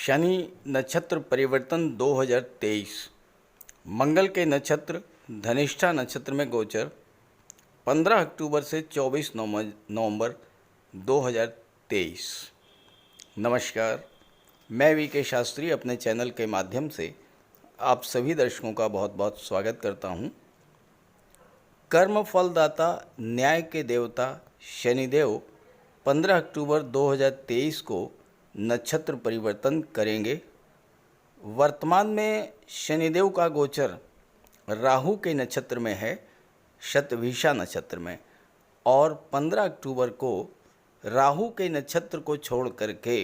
शनि नक्षत्र परिवर्तन 2023 मंगल के नक्षत्र धनिष्ठा नक्षत्र में गोचर 15 अक्टूबर से 24 नवंबर 2023। नमस्कार, मैं वी.के. शास्त्री अपने चैनल के माध्यम से आप सभी दर्शकों का बहुत बहुत स्वागत करता हूं। कर्म फलदाता न्याय के देवता शनिदेव 15 अक्टूबर 2023 को नक्षत्र परिवर्तन करेंगे। वर्तमान में शनिदेव का गोचर राहु के नक्षत्र में है, शतभिषा नक्षत्र में, और 15 अक्टूबर को राहु के नक्षत्र को छोड़ करके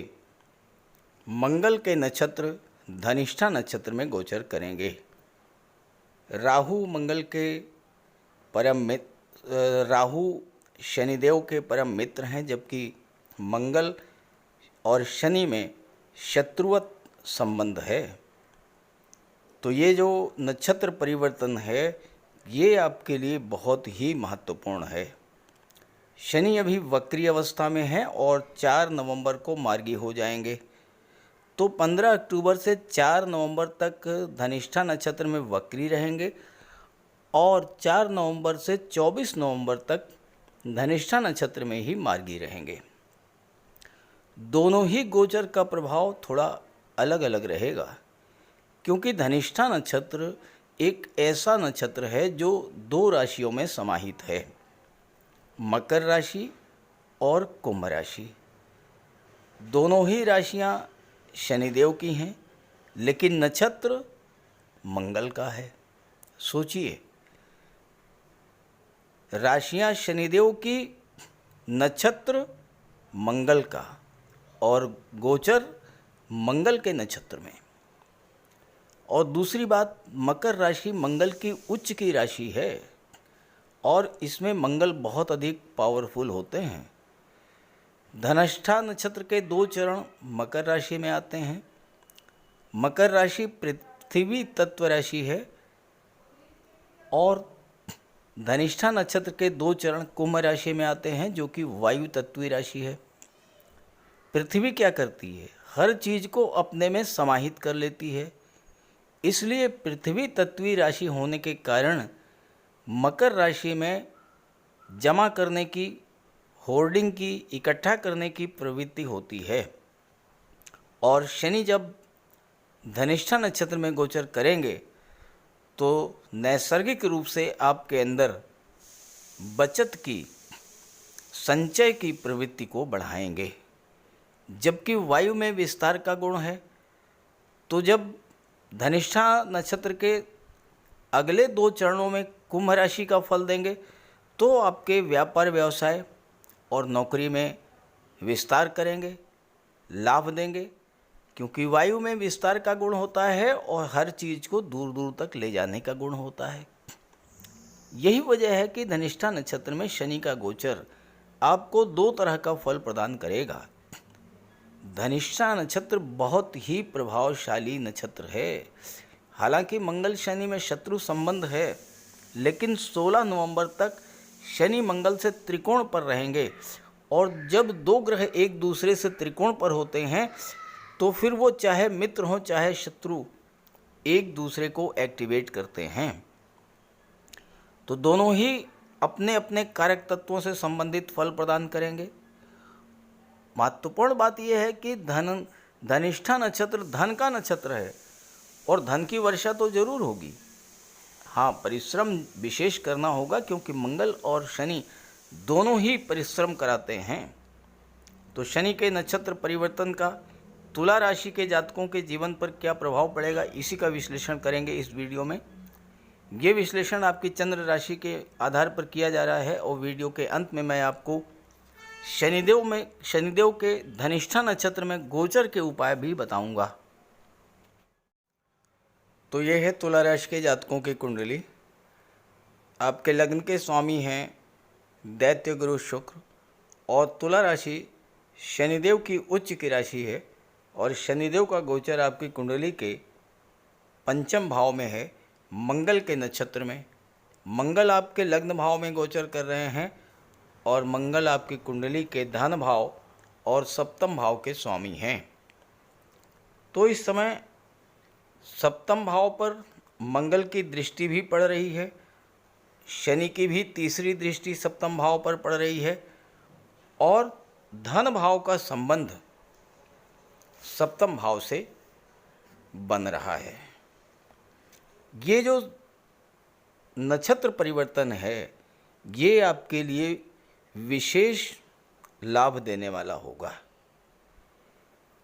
मंगल के नक्षत्र धनिष्ठा नक्षत्र में गोचर करेंगे। राहु मंगल के परम मित्र, राहु शनिदेव के परम मित्र हैं, जबकि मंगल और शनि में शत्रुवत संबंध है। तो ये जो नक्षत्र परिवर्तन है ये आपके लिए बहुत ही महत्वपूर्ण है। शनि अभी वक्री अवस्था में है और 4 नवंबर को मार्गी हो जाएंगे। तो 15 अक्टूबर से 4 नवंबर तक धनिष्ठा नक्षत्र में वक्री रहेंगे और 4 नवंबर से 24 नवंबर तक धनिष्ठा नक्षत्र में ही मार्गी रहेंगे। दोनों ही गोचर का प्रभाव थोड़ा अलग अलग रहेगा, क्योंकि धनिष्ठा नक्षत्र एक ऐसा नक्षत्र है जो 2 राशियों में समाहित है, मकर राशि और कुंभ राशि। दोनों ही राशियां शनिदेव की हैं, लेकिन नक्षत्र मंगल का है। सोचिए, राशियां शनिदेव की, नक्षत्र मंगल का, और गोचर मंगल के नक्षत्र में। और दूसरी बात, मकर राशि मंगल की उच्च की राशि है और इसमें मंगल बहुत अधिक पावरफुल होते हैं। धनिष्ठा नक्षत्र के 2 चरण मकर राशि में आते हैं। मकर राशि पृथ्वी तत्व राशि है और धनिष्ठा नक्षत्र के 2 चरण कुंभ राशि में आते हैं, जो कि वायु तत्वीय राशि है। पृथ्वी क्या करती है? हर चीज़ को अपने में समाहित कर लेती है। इसलिए पृथ्वी तत्वीय राशि होने के कारण मकर राशि में जमा करने की, होर्डिंग की, इकट्ठा करने की प्रवृत्ति होती है। और शनि जब धनिष्ठा नक्षत्र में गोचर करेंगे तो नैसर्गिक रूप से आपके अंदर बचत की, संचय की प्रवृत्ति को बढ़ाएंगे। जबकि वायु में विस्तार का गुण है, तो जब धनिष्ठा नक्षत्र के अगले 2 चरणों में कुंभ राशि का फल देंगे तो आपके व्यापार व्यवसाय और नौकरी में विस्तार करेंगे, लाभ देंगे, क्योंकि वायु में विस्तार का गुण होता है और हर चीज़ को दूर दूर तक ले जाने का गुण होता है। यही वजह है कि धनिष्ठा नक्षत्र में शनि का गोचर आपको 2 तरह का फल प्रदान करेगा। धनिष्ठा नक्षत्र बहुत ही प्रभावशाली नक्षत्र है। हालांकि मंगल शनि में शत्रु संबंध है, लेकिन 16 नवंबर तक शनि मंगल से त्रिकोण पर रहेंगे, और जब 2 ग्रह एक दूसरे से त्रिकोण पर होते हैं तो फिर वो चाहे मित्र हों चाहे शत्रु, एक दूसरे को एक्टिवेट करते हैं। तो दोनों ही अपने अपने कारक तत्वों से संबंधित फल प्रदान करेंगे। महत्वपूर्ण बात यह है कि धनिष्ठा नक्षत्र धन का नक्षत्र है और धन की वर्षा तो जरूर होगी। हाँ, परिश्रम विशेष करना होगा, क्योंकि मंगल और शनि दोनों ही परिश्रम कराते हैं। तो शनि के नक्षत्र परिवर्तन का तुला राशि के जातकों के जीवन पर क्या प्रभाव पड़ेगा, इसी का विश्लेषण करेंगे इस वीडियो में। ये विश्लेषण आपकी चंद्र राशि के आधार पर किया जा रहा है और वीडियो के अंत में मैं आपको शनिदेव के धनिष्ठा नक्षत्र में गोचर के उपाय भी बताऊंगा। तो ये है तुला राशि के जातकों की कुंडली। आपके लग्न के स्वामी हैं दैत्य गुरु शुक्र, और तुला राशि शनिदेव की उच्च की राशि है और शनिदेव का गोचर आपकी कुंडली के 5वें भाव में है, मंगल के नक्षत्र में। मंगल आपके लग्न भाव में गोचर कर रहे हैं और मंगल आपकी कुंडली के धन भाव और 7वें भाव के स्वामी हैं। तो इस समय सप्तम भाव पर मंगल की दृष्टि भी पड़ रही है, शनि की भी तीसरी दृष्टि सप्तम भाव पर पड़ रही है और धन भाव का संबंध सप्तम भाव से बन रहा है। ये जो नक्षत्र परिवर्तन है ये आपके लिए विशेष लाभ देने वाला होगा,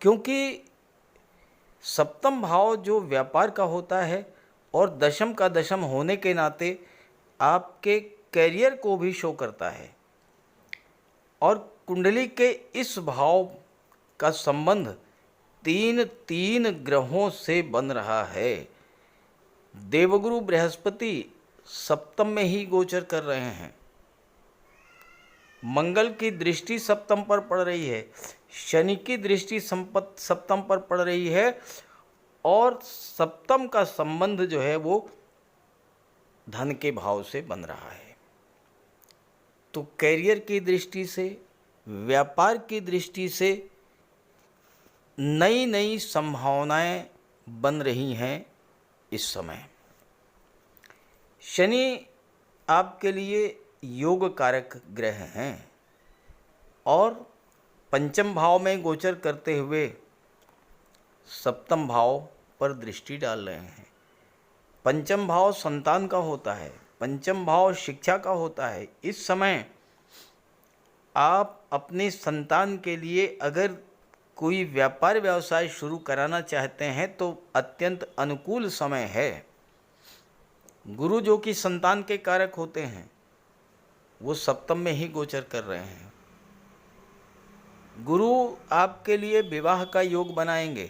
क्योंकि सप्तम भाव जो व्यापार का होता है और दशम का दशम होने के नाते आपके करियर को भी शो करता है और कुंडली के इस भाव का संबंध तीन ग्रहों से बन रहा है। देवगुरु बृहस्पति सप्तम में ही गोचर कर रहे हैं, मंगल की दृष्टि सप्तम पर पड़ रही है, शनि की दृष्टि सप्तम पर पड़ रही है और सप्तम का संबंध जो है वो धन के भाव से बन रहा है। तो कैरियर की दृष्टि से, व्यापार की दृष्टि से नई नई संभावनाएं बन रही हैं इस समय। शनि आपके लिए योग कारक ग्रह हैं और पंचम भाव में गोचर करते हुए सप्तम भाव पर दृष्टि डाल रहे हैं। पंचम भाव संतान का होता है, पंचम भाव शिक्षा का होता है। इस समय आप अपने संतान के लिए अगर कोई व्यापार व्यवसाय शुरू कराना चाहते हैं तो अत्यंत अनुकूल समय है। गुरु जो कि संतान के कारक होते हैं वो सप्तम में ही गोचर कर रहे हैं। गुरु आपके लिए विवाह का योग बनाएंगे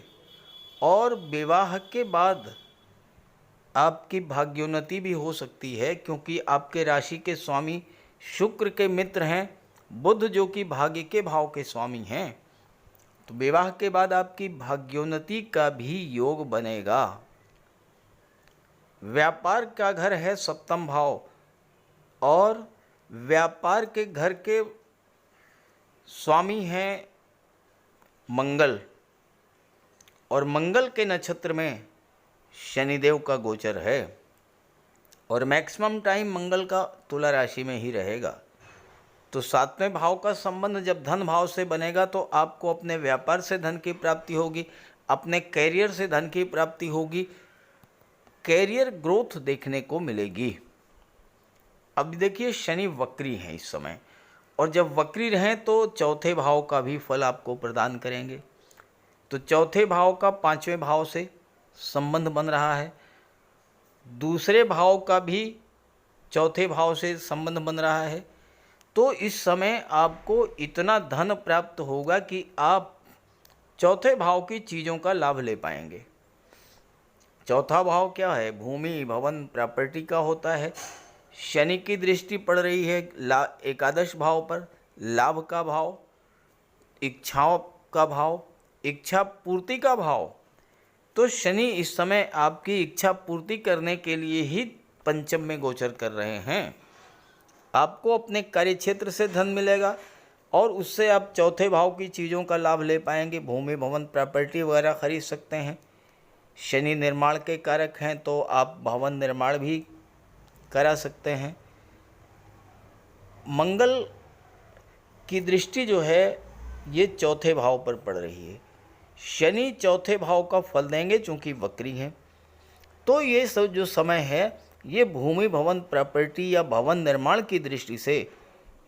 और विवाह के बाद आपकी भाग्योन्नति भी हो सकती है, क्योंकि आपके राशि के स्वामी शुक्र के मित्र हैं बुध जो कि भाग्य के भाव के स्वामी हैं। तो विवाह के बाद आपकी भाग्योन्नति का भी योग बनेगा। व्यापार का घर है सप्तम भाव और व्यापार के घर के स्वामी हैं मंगल और मंगल के नक्षत्र में शनिदेव का गोचर है और मैक्सिमम टाइम मंगल का तुला राशि में ही रहेगा। तो सातवें भाव का संबंध जब धन भाव से बनेगा तो आपको अपने व्यापार से धन की प्राप्ति होगी, अपने कैरियर से धन की प्राप्ति होगी, कैरियर ग्रोथ देखने को मिलेगी। अब देखिए शनि वक्री हैं इस समय और जब वक्री रहें तो चौथे भाव का भी फल आपको प्रदान करेंगे। तो चौथे भाव का पांचवें भाव से संबंध बन रहा है, दूसरे भाव का भी चौथे भाव से संबंध बन रहा है। तो इस समय आपको इतना धन प्राप्त होगा कि आप चौथे भाव की चीज़ों का लाभ ले पाएंगे। चौथा भाव क्या है? भूमि भवन प्रॉपर्टी का होता है। शनि की दृष्टि पड़ रही है एकादश भाव पर, लाभ का भाव, इच्छाओं का भाव, इच्छा पूर्ति का भाव। तो शनि इस समय आपकी इच्छा पूर्ति करने के लिए ही पंचम में गोचर कर रहे हैं। आपको अपने कार्य क्षेत्र से धन मिलेगा और उससे आप चौथे भाव की चीज़ों का लाभ ले पाएंगे। भूमि भवन प्रॉपर्टी वगैरह खरीद सकते हैं। शनि निर्माण के कारक हैं तो आप भवन निर्माण भी करा सकते हैं। मंगल की दृष्टि जो है ये चौथे भाव पर पड़ रही है। शनि चौथे भाव का फल देंगे चूँकि वक्री हैं। तो ये सब जो समय है ये भूमि भवन प्रॉपर्टी या भवन निर्माण की दृष्टि से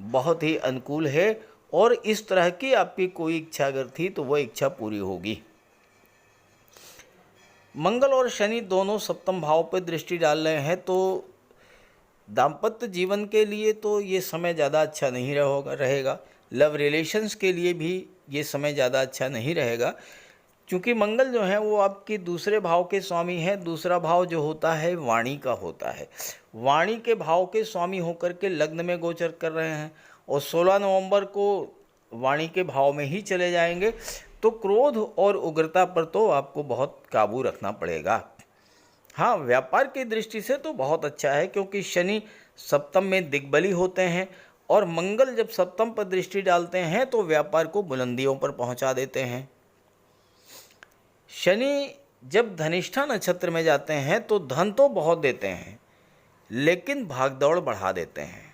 बहुत ही अनुकूल है और इस तरह की आपकी कोई इच्छा अगर थी तो वह इच्छा पूरी होगी। मंगल और शनि दोनों सप्तम भाव पर दृष्टि डाल रहे हैं तो दाम्पत्य जीवन के लिए तो ये समय ज़्यादा अच्छा नहीं रहेगा। लव रिलेशंस के लिए भी ये समय ज़्यादा अच्छा नहीं रहेगा, क्योंकि मंगल जो है वो आपकी दूसरे भाव के स्वामी हैं। दूसरा भाव जो होता है वाणी का होता है। वाणी के भाव के स्वामी होकर के लग्न में गोचर कर रहे हैं और 16 नवंबर को वाणी के भाव में ही चले जाएंगे। तो क्रोध और उग्रता पर तो आपको बहुत काबू रखना पड़ेगा। हाँ, व्यापार की दृष्टि से तो बहुत अच्छा है, क्योंकि शनि सप्तम में दिग्बली होते हैं और मंगल जब सप्तम पर दृष्टि डालते हैं तो व्यापार को बुलंदियों पर पहुंचा देते हैं। शनि जब धनिष्ठा नक्षत्र में जाते हैं तो धन तो बहुत देते हैं, लेकिन भागदौड़ बढ़ा देते हैं।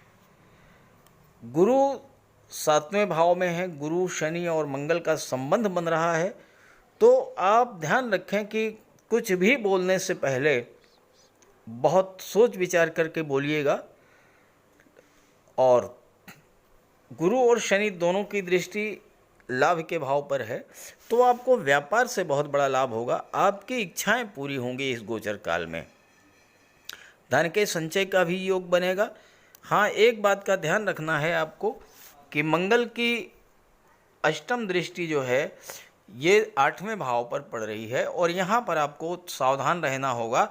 गुरु 7वें भाव में है, गुरु शनि और मंगल का संबंध बन रहा है, तो आप ध्यान रखें कि कुछ भी बोलने से पहले बहुत सोच विचार करके बोलिएगा। और गुरु और शनि दोनों की दृष्टि लाभ के भाव पर है, तो आपको व्यापार से बहुत बड़ा लाभ होगा। आपकी इच्छाएं पूरी होंगी इस गोचर काल में। धन के संचय का भी योग बनेगा। हाँ, एक बात का ध्यान रखना है आपको कि मंगल की अष्टम दृष्टि जो है ये 8वें भाव पर पड़ रही है, और यहाँ पर आपको सावधान रहना होगा,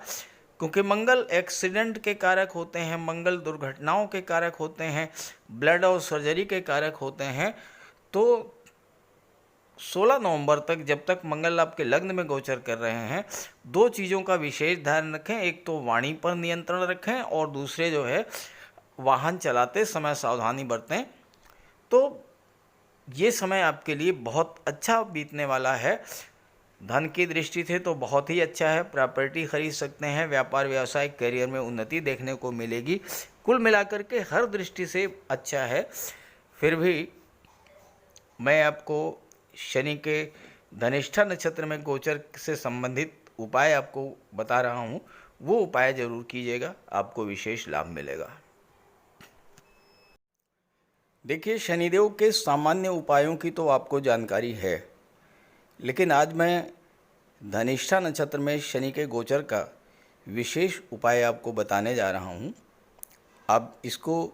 क्योंकि मंगल एक्सीडेंट के कारक होते हैं, मंगल दुर्घटनाओं के कारक होते हैं, ब्लड और सर्जरी के कारक होते हैं। तो 16 नवंबर तक, जब तक मंगल आपके लग्न में गोचर कर रहे हैं, 2 चीज़ों का विशेष ध्यान रखें। एक तो वाणी पर नियंत्रण रखें, और दूसरे जो है वाहन चलाते समय सावधानी बरतें। तो ये समय आपके लिए बहुत अच्छा बीतने वाला है। धन की दृष्टि से तो बहुत ही अच्छा है, प्रॉपर्टी खरीद सकते हैं, व्यापार व्यवसाय करियर में उन्नति देखने को मिलेगी। कुल मिलाकर के हर दृष्टि से अच्छा है। फिर भी मैं आपको शनि के धनिष्ठा नक्षत्र में गोचर से संबंधित उपाय आपको बता रहा हूँ, वो उपाय जरूर कीजिएगा, आपको विशेष लाभ मिलेगा। देखिए, शनिदेव के सामान्य उपायों की तो आपको जानकारी है, लेकिन आज मैं धनिष्ठा नक्षत्र में शनि के गोचर का विशेष उपाय आपको बताने जा रहा हूँ। आप इसको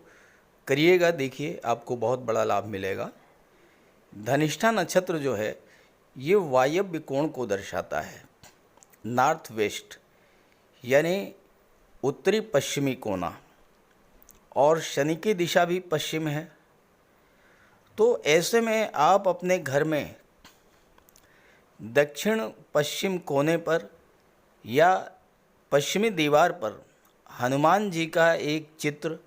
करिएगा, देखिए आपको बहुत बड़ा लाभ मिलेगा। धनिष्ठा नक्षत्र जो है ये वायव्य कोण को दर्शाता है, नॉर्थ वेस्ट यानी उत्तरी पश्चिमी कोना, और शनि की दिशा भी पश्चिम है। तो ऐसे में आप अपने घर में दक्षिण पश्चिम कोने पर या पश्चिमी दीवार पर हनुमान जी का एक चित्र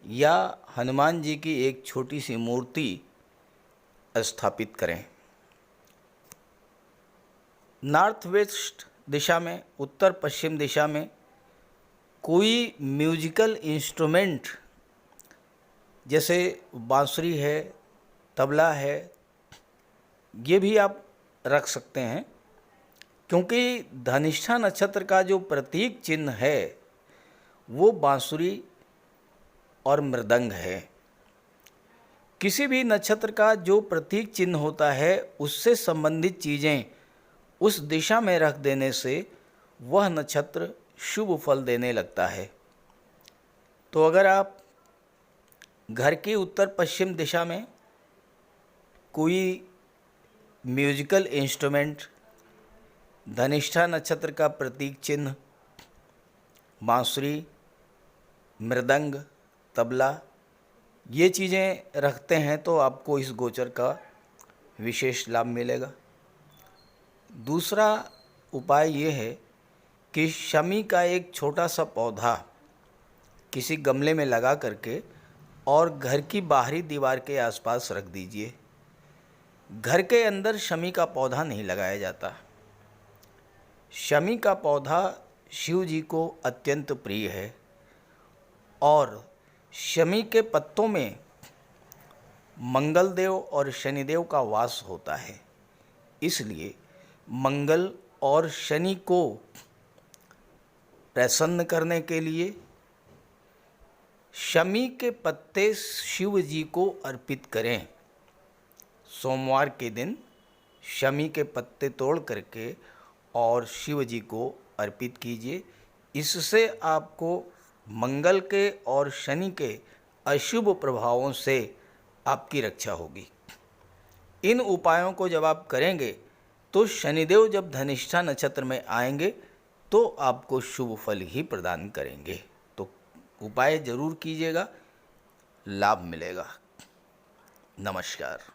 या हनुमान जी की एक छोटी सी मूर्ति स्थापित करें। नॉर्थ वेस्ट दिशा में, उत्तर पश्चिम दिशा में कोई म्यूजिकल इंस्ट्रूमेंट जैसे बांसुरी है, तबला है, ये भी आप रख सकते हैं, क्योंकि धनिष्ठा नक्षत्र का जो प्रतीक चिन्ह है वो बांसुरी और मृदंग है। किसी भी नक्षत्र का जो प्रतीक चिन्ह होता है उससे संबंधित चीज़ें उस दिशा में रख देने से वह नक्षत्र शुभ फल देने लगता है। तो अगर आप घर की उत्तर पश्चिम दिशा में कोई म्यूजिकल इंस्ट्रूमेंट, धनिष्ठा नक्षत्र का प्रतीक चिन्ह, बांसुरी, मृदंग, तबला, ये चीज़ें रखते हैं तो आपको इस गोचर का विशेष लाभ मिलेगा। दूसरा उपाय ये है कि शमी का एक छोटा सा पौधा किसी गमले में लगा करके और घर की बाहरी दीवार के आसपास रख दीजिए। घर के अंदर शमी का पौधा नहीं लगाया जाता। शमी का पौधा शिव जी को अत्यंत प्रिय है, और शमी के पत्तों में मंगल देव और शनिदेव का वास होता है। इसलिए मंगल और शनि को प्रसन्न करने के लिए शमी के पत्ते शिव जी को अर्पित करें। सोमवार के दिन शमी के पत्ते तोड़ करके और शिव जी को अर्पित कीजिए। इससे आपको मंगल के और शनि के अशुभ प्रभावों से आपकी रक्षा होगी। इन उपायों को जब आप करेंगे तो शनिदेव जब धनिष्ठा नक्षत्र में आएंगे तो आपको शुभ फल ही प्रदान करेंगे। तो उपाय जरूर कीजिएगा, लाभ मिलेगा। नमस्कार।